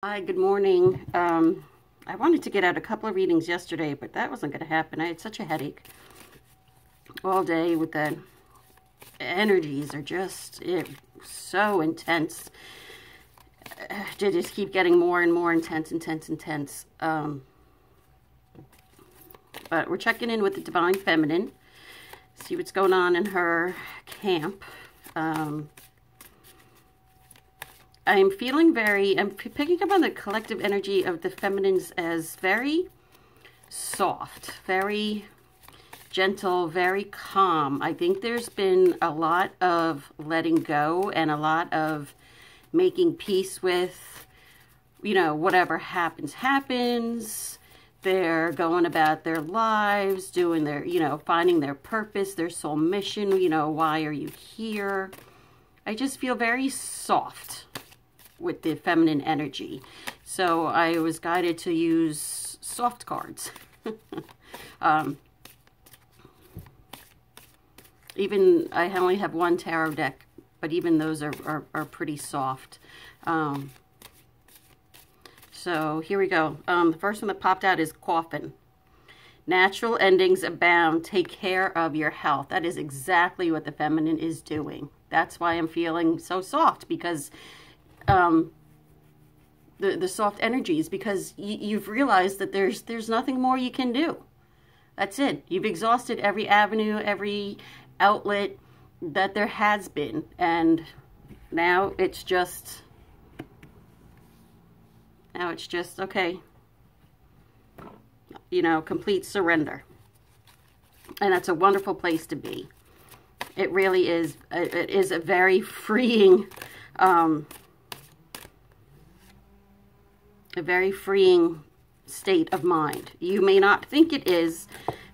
Hi, good morning. I wanted to get out a couple of readings yesterday, but that wasn't going to happen. I had such a headache all day with the energies are just so intense. They just keep getting more and more intense. But we're checking in with the Divine Feminine, see what's going on in her camp. I'm picking up on the collective energy of the feminines as very soft, very gentle, very calm. I think there's been a lot of letting go and a lot of making peace with, whatever happens. They're going about their lives, doing their, finding their purpose, their soul mission, why are you here? I just feel very soft with the feminine energy. So I was guided to use soft cards. Even I only have one tarot deck, but even those are pretty soft. So here we go. The first one that popped out is coffin. Natural endings abound. Take care of your health. That is exactly what the feminine is doing. That's why I'm feeling so soft, because the soft energies, because you've realized that there's nothing more you can do. That's it. You've exhausted every avenue, every outlet that there has been, and now it's just okay, complete surrender. And that's a wonderful place to be. It really is. It is a very freeing state of mind. You may not think it is,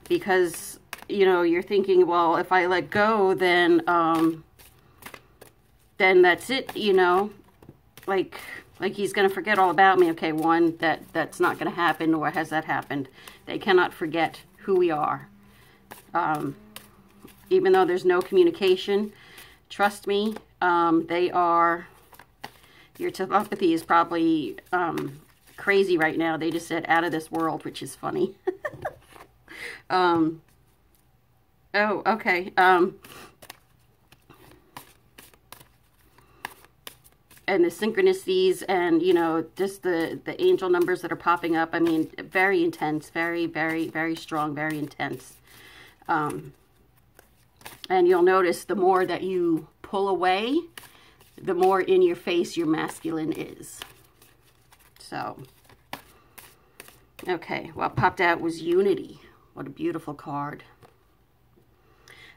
because you're thinking, well, if I let go, then that's it, like he's going to forget all about me. Okay, one, that's not going to happen, nor has that happened. They cannot forget who we are. Even though there's no communication, trust me, your telepathy is probably crazy right now. They just said out of this world, which is funny. Oh, okay. And the synchronicities and, just the angel numbers that are popping up. I mean, very intense, very, very, very strong, very intense. And you'll notice the more that you pull away, the more in your face your masculine is. So, okay, what popped out was unity. What a beautiful card.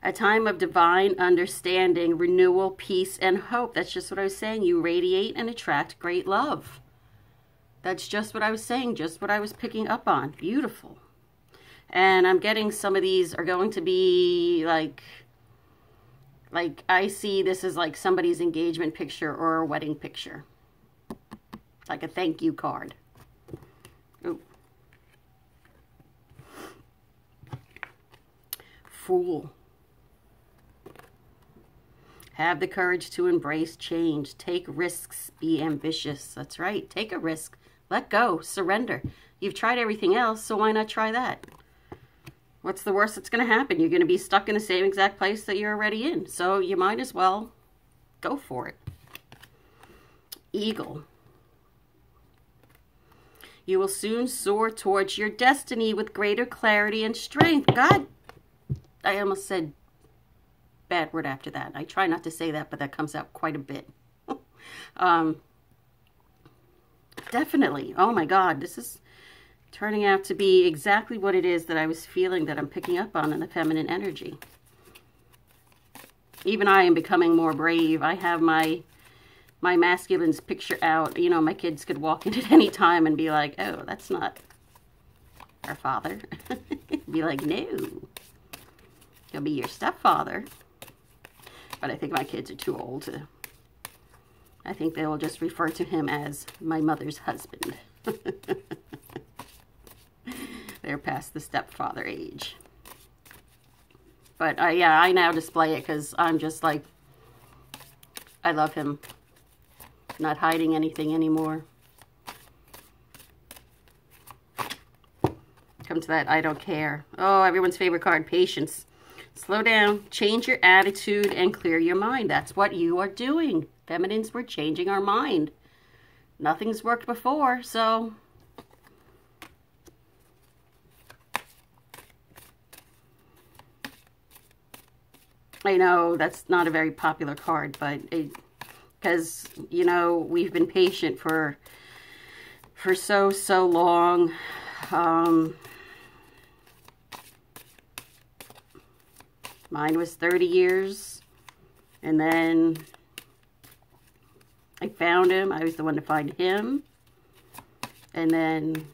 A time of divine understanding, renewal, peace, and hope. That's just what I was saying. You radiate and attract great love. That's just what I was saying, just what I was picking up on. Beautiful. And I'm getting some of these are going to be like I see this as like somebody's engagement picture or a wedding picture. Like a thank you card. Ooh. Fool. Have the courage to embrace change. Take risks. Be ambitious. That's right. Take a risk. Let go. Surrender. You've tried everything else, so why not try that? What's the worst that's going to happen? You're going to be stuck in the same exact place that you're already in. So you might as well go for it. Eagle. You will soon soar towards your destiny with greater clarity and strength. God, I almost said bad word after that. I try not to say that, but that comes out quite a bit. Definitely. Oh my God, this is turning out to be exactly what it is that I was feeling that I'm picking up on in the feminine energy. Even I am becoming more brave. I have my masculine's picture out. My kids could walk in at any time and be like, oh, that's not our father. Be like, no. He'll be your stepfather. But I think my kids are too old to. I think they will just refer to him as my mother's husband. They're past the stepfather age. But yeah, I now display it because I'm just like, I love him. Not hiding anything anymore. welcome to that I don't care. Oh, everyone's favorite card, patience. Slow down, change your attitude, and clear your mind. That's what you are doing. Feminines, we're changing our mind. Nothing's worked before, so... I know that's not a very popular card, but because, you know, we've been patient for so long. Mine was 30 years, and then I found him. I was the one to find him, and then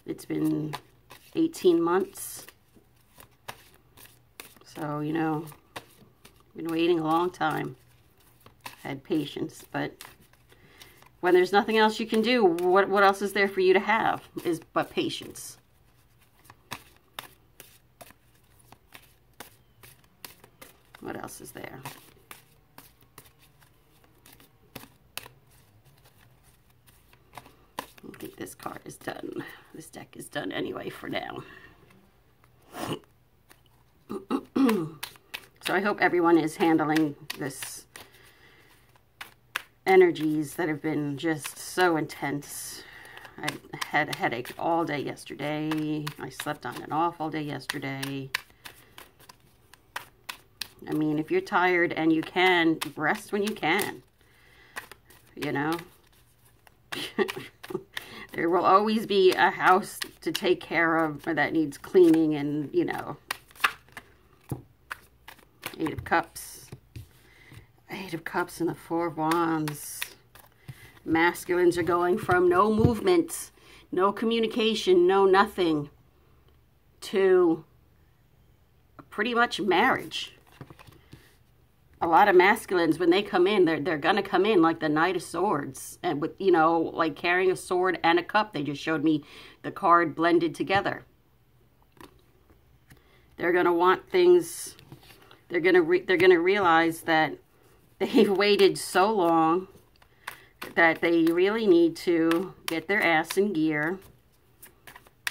it's been 18 months. So, you know, been waiting a long time. Had patience, but when there's nothing else you can do, what else is there for you to have but patience? What else is there? I think this card is done. This deck is done anyway for now. So I hope everyone is handling this energies that have been just so intense. I had a headache all day yesterday. I slept on and off all day yesterday. I mean, if you're tired and you can, rest when you can. You know? There will always be a house to take care of that needs cleaning and, you know. Eight of Cups. Eight of Cups and the Four of Wands. Masculines are going from no movement, no communication, no nothing, to pretty much marriage. A lot of masculines, when they come in, they're going to come in like the Knight of Swords. And with, you know, like carrying a sword and a cup. They just showed me the card blended together. They're going to want things... They're gonna realize that they've waited so long that they really need to get their ass in gear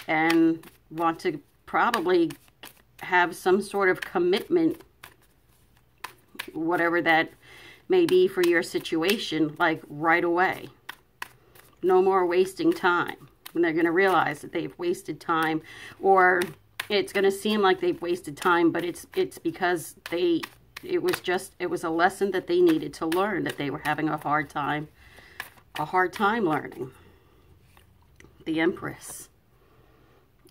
and want to probably have some sort of commitment, whatever that may be for your situation, like right away. No more wasting time. And they're gonna realize that they've wasted time, or it's going to seem like they've wasted time, but it's because it was a lesson that they needed to learn, that they were having a hard time learning. The Empress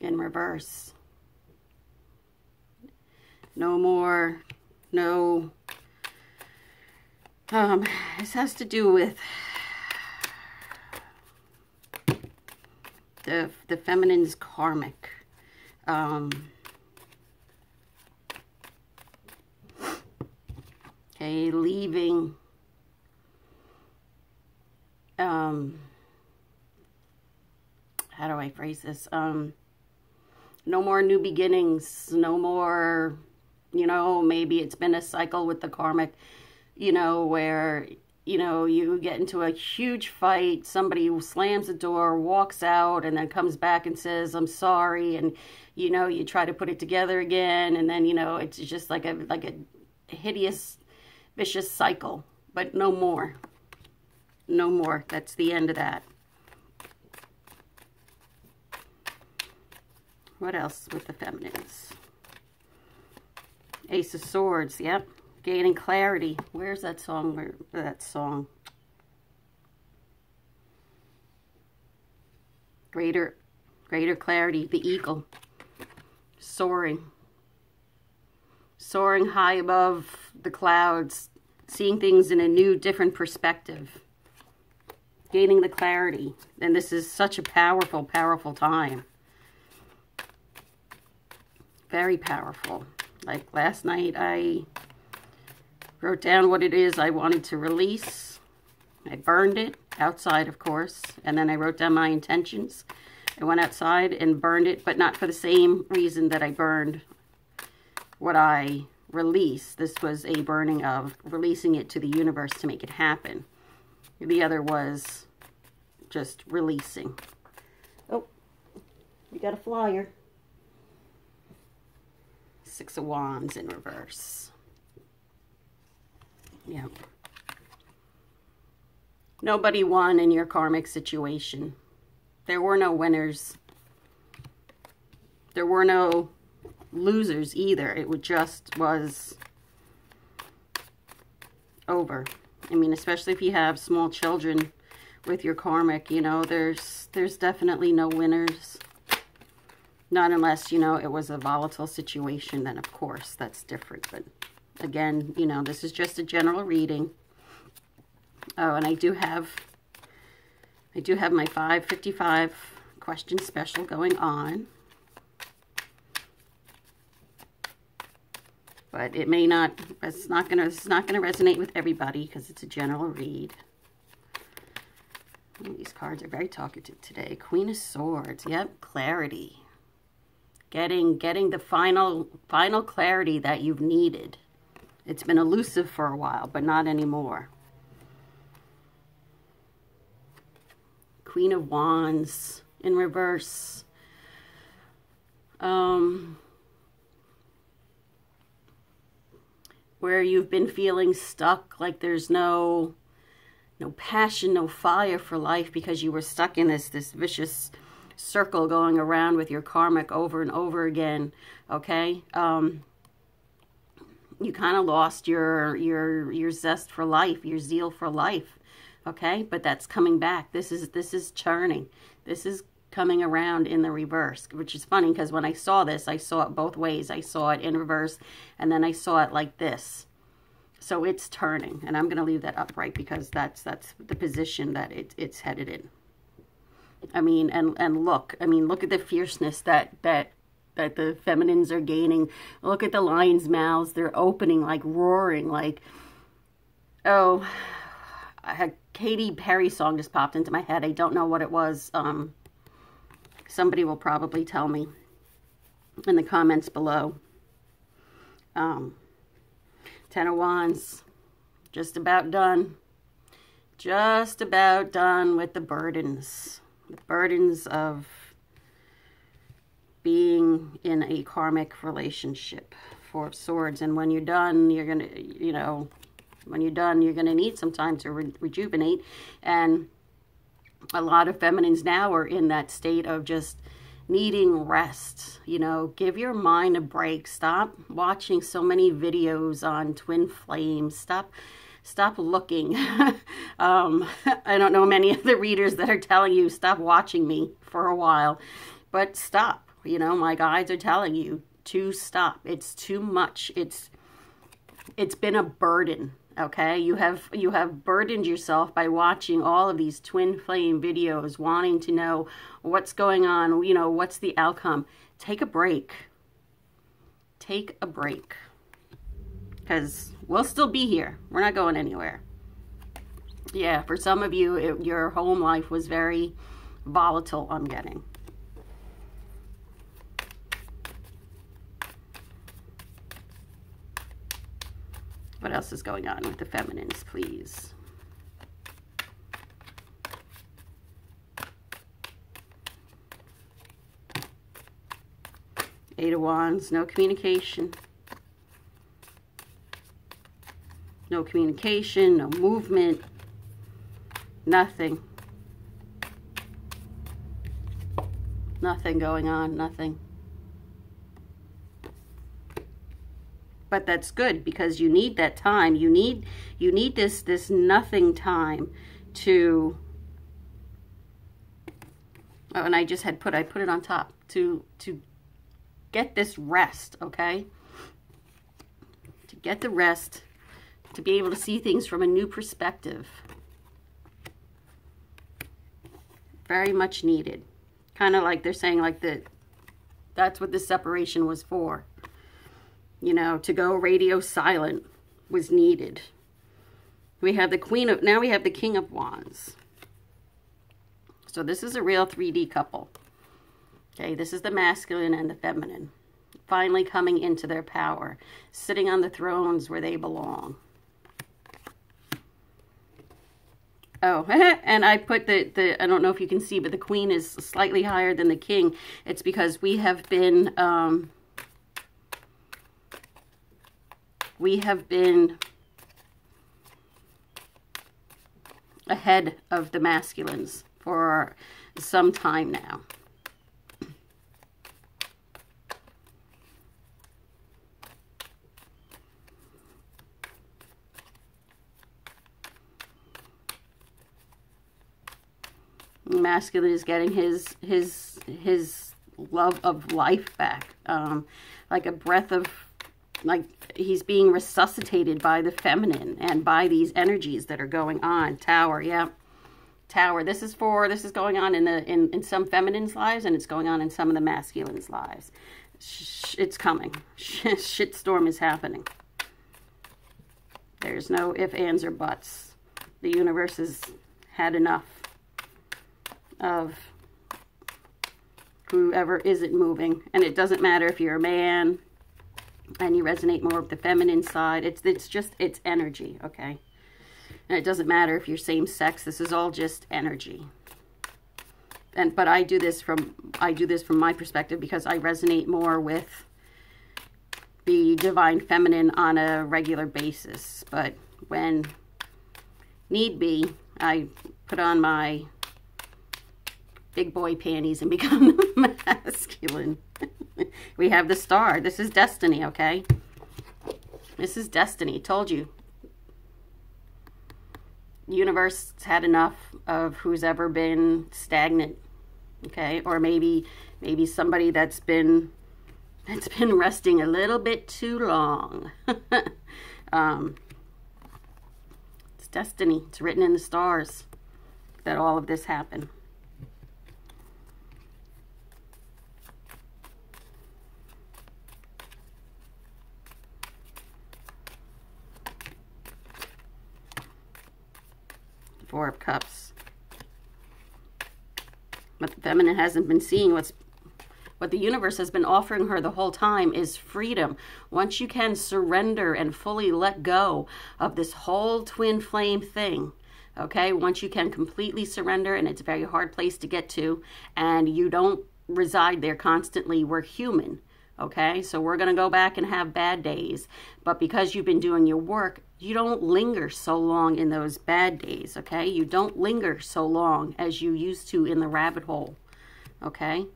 in reverse. No more, no, this has to do with the feminine's karmic. Okay, leaving, how do I phrase this? No more new beginnings, no more, you know, maybe it's been a cycle with the karmic, you know, where, you know, you get into a huge fight, somebody slams the door, walks out, and then comes back and says, I'm sorry, and, you know, you try to put it together again, and then, you know, it's just like a hideous, vicious cycle. But no more. No more. That's the end of that. What else with the feminines? Ace of Swords, yep. Gaining clarity. Where's that song? Greater clarity. The eagle. Soaring. Soaring high above the clouds. Seeing things in a new, different perspective. Gaining the clarity. And this is such a powerful, powerful time. Very powerful. Like last night, I wrote down what it is I wanted to release. I burned it outside, of course, and then I wrote down my intentions. I went outside and burned it, but not for the same reason that I burned what I released. This was a burning of releasing it to the universe to make it happen. The other was just releasing. We got a flyer. Six of Wands in reverse. Yeah. Nobody won in your karmic situation. There were no winners. There were no losers either. It just was over. I mean, especially if you have small children with your karmic, you know, there's definitely no winners. Not unless, you know, it was a volatile situation, then of course that's different. But again, you know, this is just a general reading. Oh, and I do have my 555 question special going on. But it may not, it's not gonna resonate with everybody because it's a general read. Oh, these cards are very talkative today. Queen of Swords. Yep, clarity. Getting the final clarity that you've needed. It's been elusive for a while, but not anymore. Queen of Wands in reverse. Where you've been feeling stuck, like there's no passion, no fire for life because you were stuck in this vicious circle going around with your karmic over and over again. Okay, you kind of lost your zest for life, your zeal for life. Okay, but that's coming back. This is churning. This is coming around in the reverse, which is funny because when I saw this, I saw it both ways. I saw it in reverse and then I saw it like this. So it's turning, and I'm going to leave that upright because that's the position that it's headed in. I mean, and look, I mean, look at the fierceness that the feminines are gaining. Look at the lions' mouths. They're opening, like roaring, like, oh, a Katy Perry song just popped into my head. I don't know what it was. Somebody will probably tell me in the comments below. 10 of Wands, just about done. Just about done with the burdens. The burdens of being in a karmic relationship. Four of Swords. And when you're done, you're going to, you know, when you're done, you're going to need some time to rejuvenate. And a lot of feminines now are in that state of just needing rest. You know, give your mind a break. Stop watching so many videos on twin flames. Stop looking. I don't know many of the readers that are telling you stop watching me for a while, but stop. You know, my guides are telling you to stop. It's too much. It's been a burden. Okay, you have burdened yourself by watching all of these twin flame videos, wanting to know what's going on, you know, what's the outcome. Take a break. Take a break. Because we'll still be here. We're not going anywhere. Yeah, for some of you, your home life was very volatile, I'm getting. What else is going on with the feminines, please? Eight of Wands, no communication. No communication, no movement, nothing. Nothing going on, nothing. But that's good because you need that time. You need this nothing time to. Oh, and I just had I put it on top to get this rest, okay? To get the rest, to be able to see things from a new perspective. Very much needed. Kind of like they're saying, like that's what this separation was for. You know, to go radio silent was needed. We have the now we have the King of Wands. So this is a real 3D couple. Okay, this is the masculine and the feminine. Finally coming into their power. Sitting on the thrones where they belong. Oh, and I put I don't know if you can see, but the queen is slightly higher than the king. It's because we have been ahead of the masculines for some time now. Masculine is getting his love of life back, like a breath of, like he's being resuscitated by the feminine and by these energies that are going on. Tower, yeah, Tower. This is going on in some feminines' lives, and it's going on in some of the masculines' lives. It's coming. Shitstorm is happening. There's no ifs, ands, or buts. The universe has had enough of whoever isn't moving. And it doesn't matter if you're a man and you resonate more with the feminine side. It's energy, okay? And it doesn't matter if you're same sex. This is all just energy. But I do this from my perspective because I resonate more with the divine feminine on a regular basis. But when need be, I put on my big boy panties and become masculine. We have the star. This is destiny, okay? This is destiny. Told you. The universe has had enough of who's ever been stagnant, okay? Or maybe somebody that's been resting a little bit too long. It's destiny. It's written in the stars that all of this happened. Four of Cups. But the feminine hasn't been seeing what the universe has been offering her the whole time is freedom. Once you can surrender and fully let go of this whole twin flame thing, okay? Once you can completely surrender, and it's a very hard place to get to, and you don't reside there constantly, we're human, okay? So we're going to go back and have bad days. But because you've been doing your work, you don't linger so long in those bad days, okay? You don't linger so long as you used to in the rabbit hole, okay?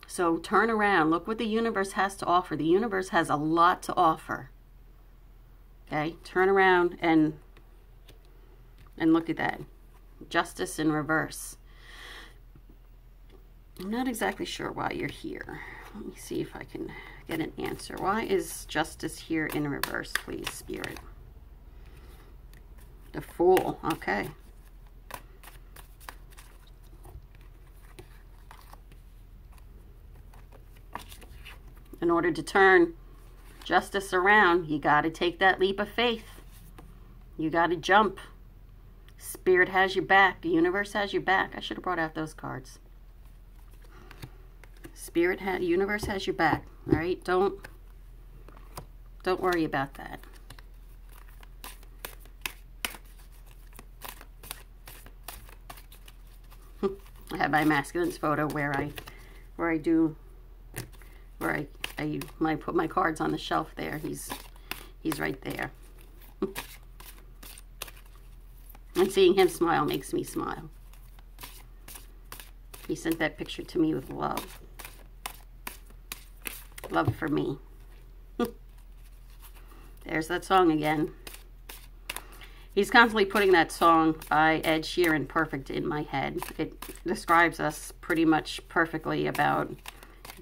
So turn around. Look what the universe has to offer. The universe has a lot to offer, okay? Turn around and look at that. Justice in reverse. I'm not exactly sure why you're here. Let me see if I can get an answer. Why is justice here in reverse, please, Spirit? The Fool. Okay. In order to turn justice around, you got to take that leap of faith. You got to jump. Spirit has your back. The universe has your back. I should have brought out those cards. Universe has your back. All right, don't worry about that. I have my masculine's photo where I put my cards on the shelf there. He's right there. And seeing him smile makes me smile. He sent that picture to me with love. Love for me. There's that song again. He's constantly putting that song by Ed Sheeran, Perfect, in my head. It describes us pretty much perfectly about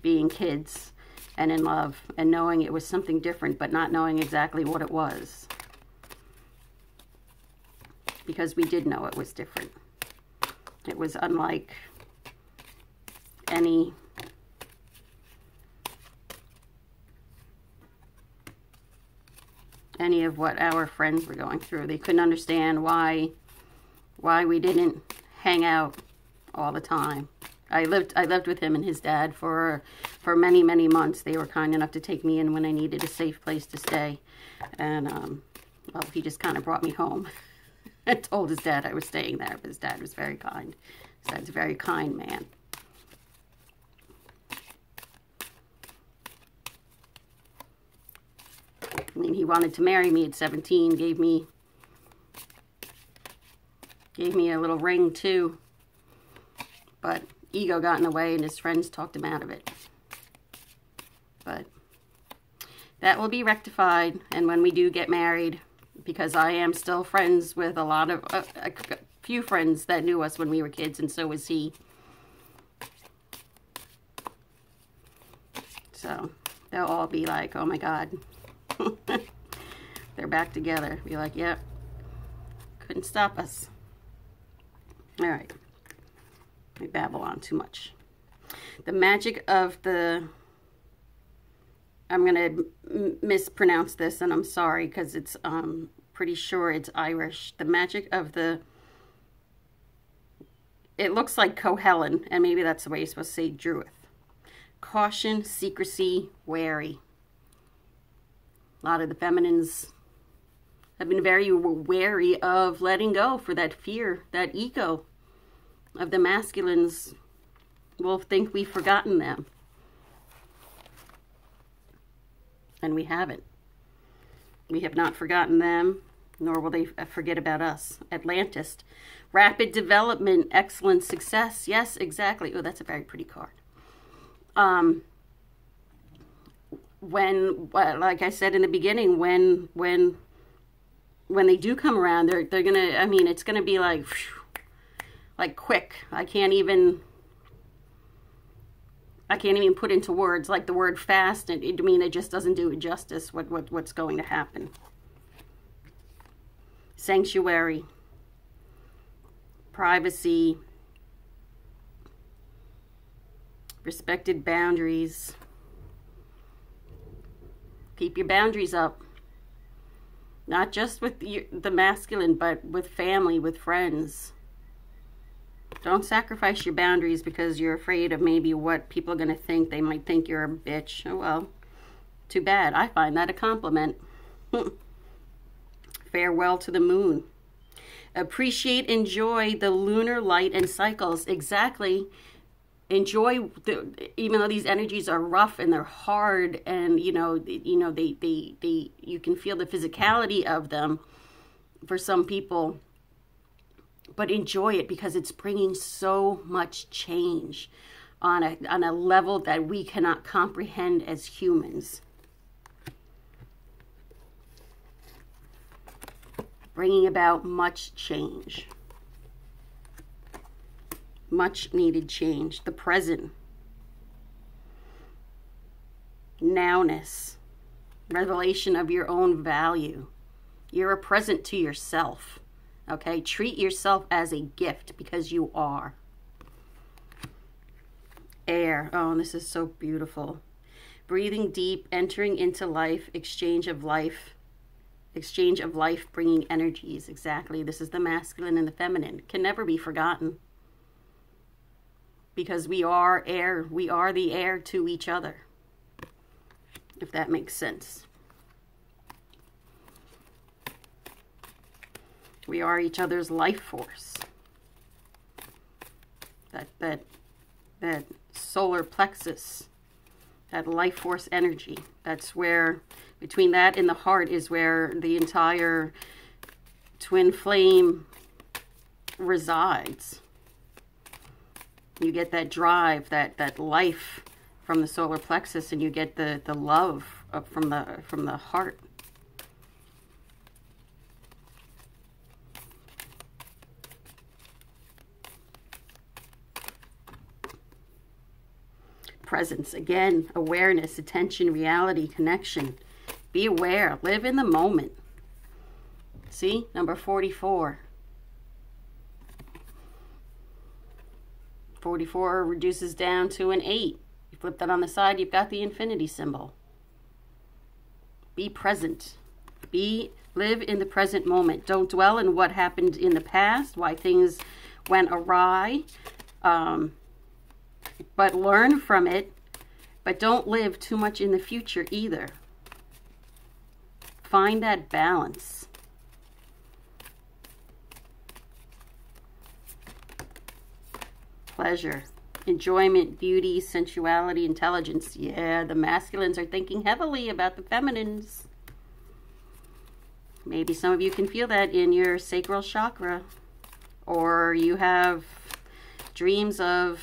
being kids and in love and knowing it was something different, but not knowing exactly what it was. Because we did know it was different. It was unlike any of what our friends were going through. They couldn't understand why we didn't hang out all the time. I lived with him and his dad for many, many months. They were kind enough to take me in when I needed a safe place to stay. And, well, he just kind of brought me home. I told his dad I was staying there, but his dad was very kind. His dad's a very kind man. I mean, he wanted to marry me at 17, gave me a little ring too, but ego got in the way and his friends talked him out of it. But that will be rectified, and when we do get married, because I am still friends with a lot of, a few friends that knew us when we were kids, and so was he. So they'll all be like, oh my God, they're back together. Be like, yep, couldn't stop us. All right, we babble on too much. The magic of the, I'm going to mispronounce this, and I'm sorry, because it's pretty sure it's Irish. The magic of the, it looks like Cohelen, and maybe that's the way you're supposed to say Druid. Caution, secrecy, wary. A lot of the feminines have been very wary of letting go for that fear, that ego of the masculines will think we've forgotten them. And we haven't. We have not forgotten them, nor will they forget about us. Atlantis. Rapid development, excellent success. Yes, exactly. Oh, that's a very pretty card. When, like I said in the beginning, when they do come around, they're gonna, I mean, it's gonna be like, whew, like quick. I can't even put into words, like the word fast. I mean, it just doesn't do it justice what's going to happen. Sanctuary, privacy, respected boundaries. Keep your boundaries up. Not just with the masculine, but with family, with friends. Don't sacrifice your boundaries because you're afraid of maybe what people are going to think. They might think you're a bitch. Oh, well, too bad. I find that a compliment. Farewell to the moon. Appreciate, enjoy the lunar light and cycles. Exactly. Enjoy, even though these energies are rough and they're hard, and you can feel the physicality of them for some people, but enjoy it because it's bringing so much change on a level that we cannot comprehend as humans. Bringing about much change. Much needed change. The present. Nowness. Revelation of your own value. You're a present to yourself. Okay? Treat yourself as a gift because you are. Air. Oh, this is so beautiful. Breathing deep, entering into life, exchange of life. Exchange of life, bringing energies. Exactly. This is the masculine and the feminine. Can never be forgotten. Because we are air, we are the air to each other, if that makes sense. We are each other's life force. That solar plexus, that life force energy, that's where, between that and the heart is where the entire twin flame resides. You get that drive, that life from the solar plexus, and you get the love from the heart. Presence, again, awareness, attention, reality, connection. Be aware, live in the moment. See, number 44. 44 reduces down to an 8. You flip that on the side, you've got the infinity symbol. Be present. Live in the present moment. Don't dwell in what happened in the past, why things went awry. But learn from it. But don't live too much in the future either. Find that balance. pleasure, enjoyment, beauty, sensuality, intelligence. Yeah, the masculines are thinking heavily about the feminines. Maybe some of you can feel that in your sacral chakra, or you have dreams of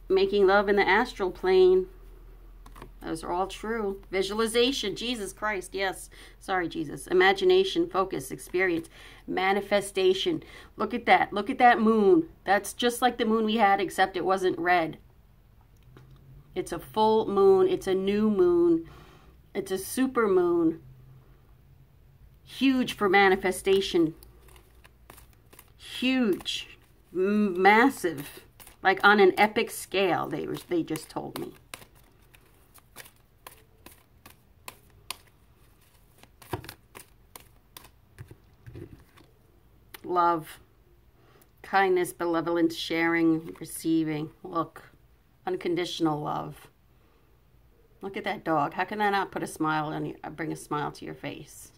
making love in the astral plane. Those are all true. Visualization, Jesus Christ, yes. Sorry, Jesus. Imagination, focus, experience, manifestation. Look at that. Look at that moon. That's just like the moon we had, except it wasn't red. It's a full moon. It's a new moon. It's a super moon. Huge for manifestation. Huge. Massive. Like on an epic scale, they just told me. Love, kindness, benevolence, sharing, receiving. Look, unconditional love. Look at that dog. How can that not put a smile on you, bring a smile to your face?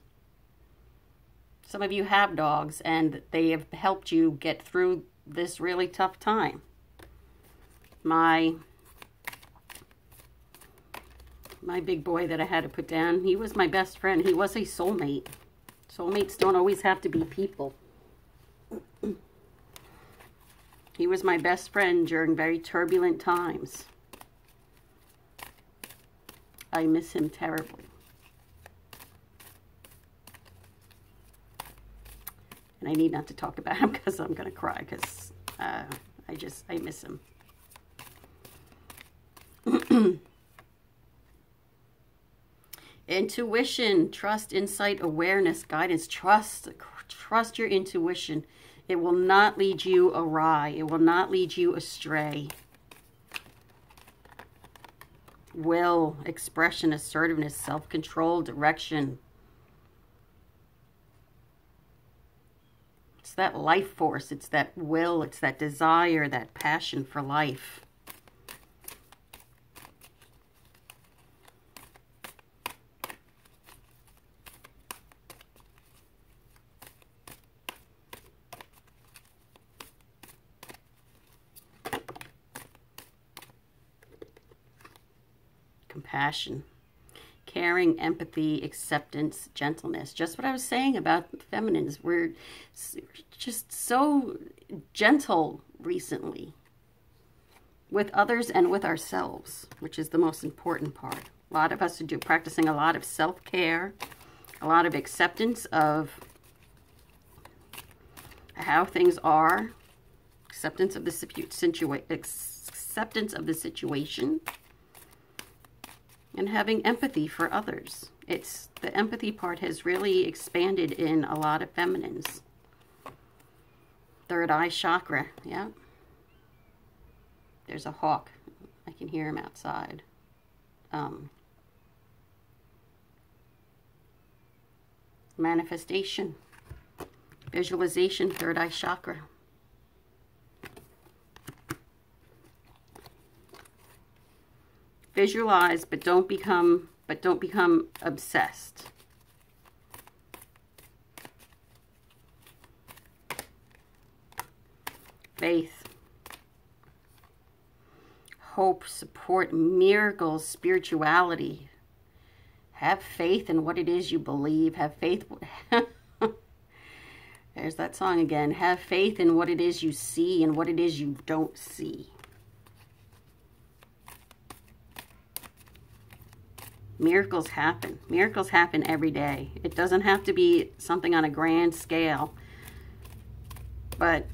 Some of you have dogs, and they have helped you get through this really tough time. My big boy that I had to put down, he was my best friend. He was a soulmate. Soulmates don't always have to be people. He was my best friend during very turbulent times. I miss him terribly. And I need not to talk about him because I'm going to cry because I miss him. Intuition, trust, insight, awareness, guidance. Trust your intuition. It will not lead you awry. It will not lead you astray. Will, expression, assertiveness, self-control, direction. It's that life force. It's that will. It's that desire, that passion for life. Compassion, caring, empathy, acceptance, gentleness. Just what I was saying about the feminines. We're just so gentle recently with others and with ourselves, which is the most important part. A lot of us are practicing a lot of self-care, a lot of acceptance of how things are, acceptance of the situation, and having empathy for others. The empathy part has really expanded in a lot of feminines. Third eye chakra, yeah. There's a hawk. I can hear him outside. Manifestation, visualization, third eye chakra. Visualize, but don't become obsessed. Faith, hope, support, miracles, spirituality. Have faith in what it is you believe. Have faith. There's that song again. Have faith in what it is you see and what it is you don't see. Miracles happen. Miracles happen every day. It doesn't have to be something on a grand scale. But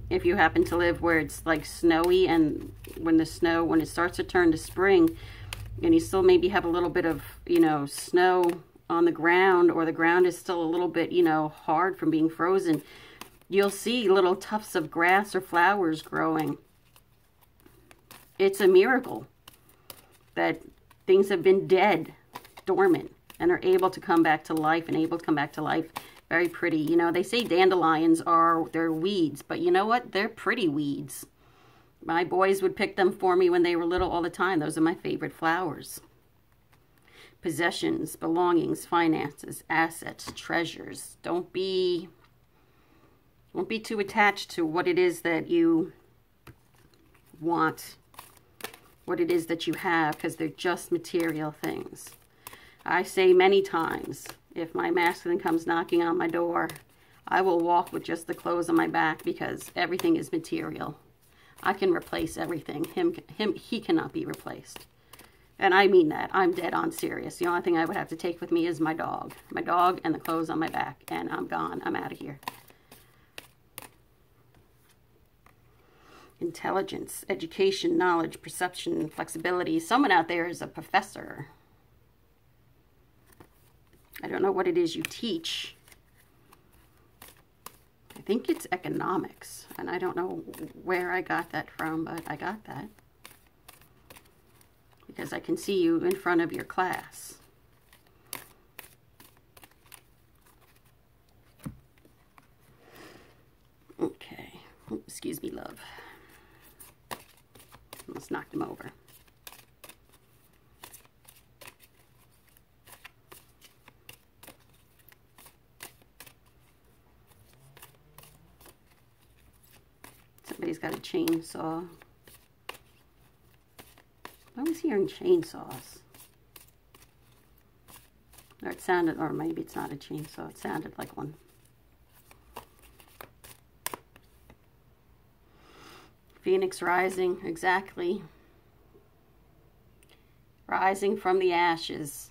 if you happen to live where it's like snowy, and when it starts to turn to spring, and you still maybe have a little bit of, snow on the ground, or the ground is still a little bit, hard from being frozen, you'll see little tufts of grass or flowers growing. It's a miracle that things have been dead, dormant, and are able to come back to life, very pretty. They say dandelions they're weeds, but you know what? They're pretty weeds. My boys would pick them for me when they were little all the time. Those are my favorite flowers. Possessions, belongings, finances, assets, treasures. Don't be Don't be too attached to what it is that you want, what it is that you have, because they're just material things. I say many times, if my masculine comes knocking on my door, I will walk with just the clothes on my back, because everything is material. I can replace everything. He cannot be replaced. And I mean that. I'm dead on serious. The only thing I would have to take with me is my dog. My dog and the clothes on my back. And I'm gone. I'm out of here. Intelligence, education, knowledge, perception, flexibility. Someone out there is a professor. I don't know what it is you teach. I think it's economics. And I don't know where I got that from, but I got that. Because I can see you in front of your class. Okay. Oh, excuse me, love. Almost knocked him over. Somebody's got a chainsaw. I was hearing chainsaws. Or it sounded, or maybe it's not a chainsaw, it sounded like one. Phoenix rising, exactly. Rising from the ashes.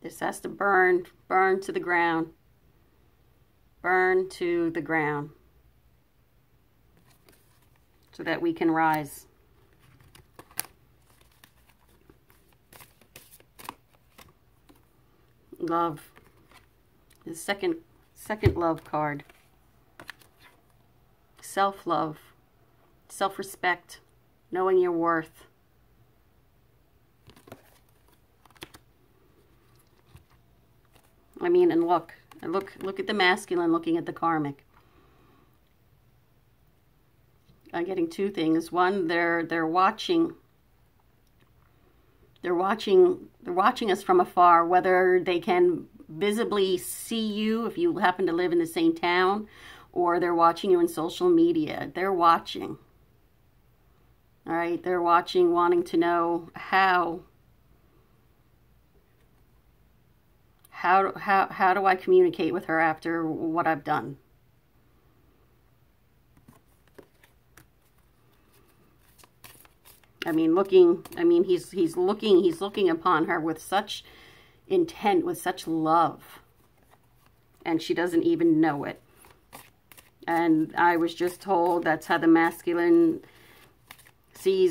This has to burn to the ground. Burn to the ground. So that we can rise. Love. The second love card. Self-love. Self-respect. Knowing your worth. I mean, and look at the masculine looking at the karmic. I'm getting two things. One, they're watching us from afar, whether they can visibly see you if you happen to live in the same town, or they're watching you in social media. They're watching. All right, they're watching, wanting to know how do I communicate with her after what I've done? I mean, he's looking upon her with such intent, with such love, and she doesn't even know it. And I was just told that's how the masculine sees